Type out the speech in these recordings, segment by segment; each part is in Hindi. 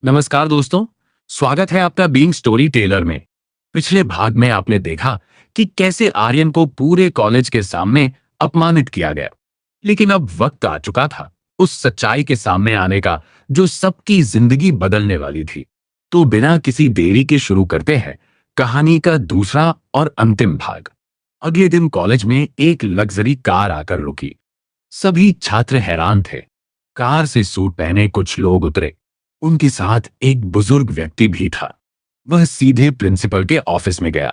नमस्कार दोस्तों। स्वागत है आपका बीइंग स्टोरी टेलर में। पिछले भाग में आपने देखा कि कैसे आर्यन को पूरे कॉलेज के सामने अपमानित किया गया, लेकिन अब वक्त आ चुका था उस सच्चाई के सामने आने का जो सबकी जिंदगी बदलने वाली थी। तो बिना किसी देरी के शुरू करते हैं कहानी का दूसरा और अंतिम भाग। अगले दिन कॉलेज में एक लग्जरी कार आकर रुकी। सभी छात्र हैरान थे। कार से सूट पहने कुछ लोग उतरे। उनके साथ एक बुजुर्ग व्यक्ति भी था। वह सीधे प्रिंसिपल के ऑफिस में गया।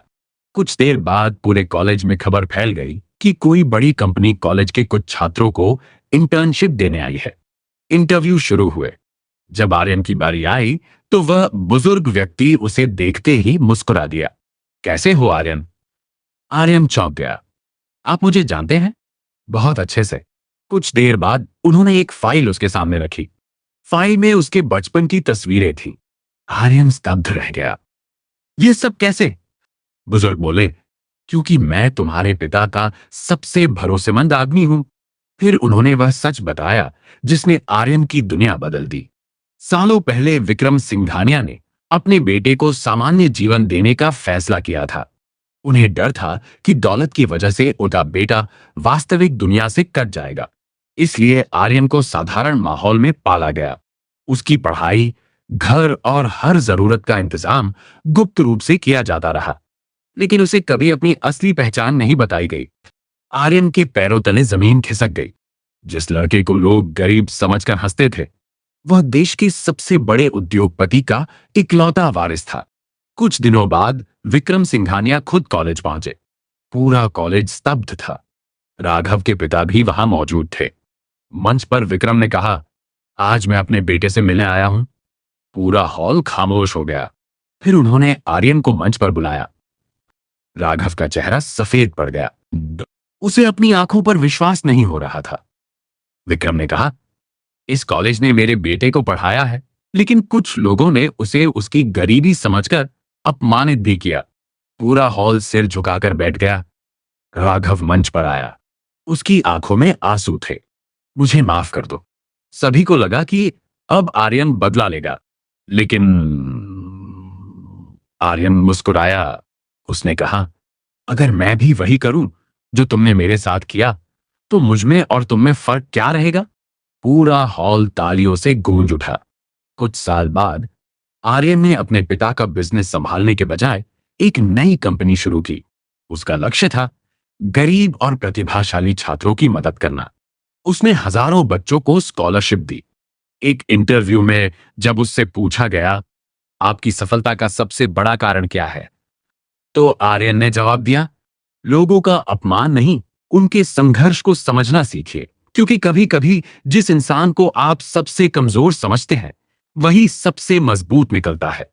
कुछ देर बाद पूरे कॉलेज में खबर फैल गई कि कोई बड़ी कंपनी कॉलेज के कुछ छात्रों को इंटर्नशिप देने आई है। इंटरव्यू शुरू हुए। जब आर्यन की बारी आई तो वह बुजुर्ग व्यक्ति उसे देखते ही मुस्कुरा दिया। कैसे हो आर्यन? आर्यन चौंक गया। आप मुझे जानते हैं? बहुत अच्छे से। कुछ देर बाद उन्होंने एक फाइल उसके सामने रखी। फाइल में उसके बचपन की तस्वीरें थी। आर्यन स्तब्ध रह गया। ये सब कैसे? बुजुर्ग बोले, क्योंकि मैं तुम्हारे पिता का सबसे भरोसेमंद आदमी हूं। फिर उन्होंने वह सच बताया जिसने आर्यन की दुनिया बदल दी। सालों पहले विक्रम सिंघानिया ने अपने बेटे को सामान्य जीवन देने का फैसला किया था। उन्हें डर था कि दौलत की वजह से उनका बेटा वास्तविक दुनिया से कट जाएगा। इसलिए आर्यन को साधारण माहौल में पाला गया। उसकी पढ़ाई, घर और हर जरूरत का इंतजाम गुप्त रूप से किया जाता रहा, लेकिन उसे कभी अपनी असली पहचान नहीं बताई गई। आर्यन के पैरों तले जमीन खिसक गई। जिस लड़के को लोग गरीब समझकर हंसते थे, वह देश के सबसे बड़े उद्योगपति का इकलौता वारिस था। कुछ दिनों बाद विक्रम सिंघानिया खुद कॉलेज पहुंचे। पूरा कॉलेज स्तब्ध था। राघव के पिता भी वहां मौजूद थे। मंच पर विक्रम ने कहा, आज मैं अपने बेटे से मिलने आया हूं। पूरा हॉल खामोश हो गया। फिर उन्होंने आर्यन को मंच पर बुलाया। राघव का चेहरा सफेद पड़ गया। उसे अपनी आंखों पर विश्वास नहीं हो रहा था। विक्रम ने कहा, इस कॉलेज ने मेरे बेटे को पढ़ाया है, लेकिन कुछ लोगों ने उसे उसकी गरीबी समझकर अपमानित भी किया। पूरा हॉल सिर झुकाकर बैठ गया। राघव मंच पर आया। उसकी आंखों में आंसू थे। मुझे माफ कर दो। सभी को लगा कि अब आर्यन बदला लेगा, लेकिन आर्यन मुस्कुराया। उसने कहा, अगर मैं भी वही करूं जो तुमने मेरे साथ किया, तो मुझमें और तुम में फर्क क्या रहेगा? पूरा हॉल तालियों से गूंज उठा। कुछ साल बाद आर्यन ने अपने पिता का बिजनेस संभालने के बजाय एक नई कंपनी शुरू की। उसका लक्ष्य था गरीब और प्रतिभाशाली छात्रों की मदद करना। उसने हजारों बच्चों को स्कॉलरशिप दी। एक इंटरव्यू में जब उससे पूछा गया, आपकी सफलता का सबसे बड़ा कारण क्या है, तो आर्यन ने जवाब दिया, लोगों का अपमान नहीं, उनके संघर्ष को समझना सीखिए, क्योंकि कभी कभी जिस इंसान को आप सबसे कमजोर समझते हैं वही सबसे मजबूत निकलता है।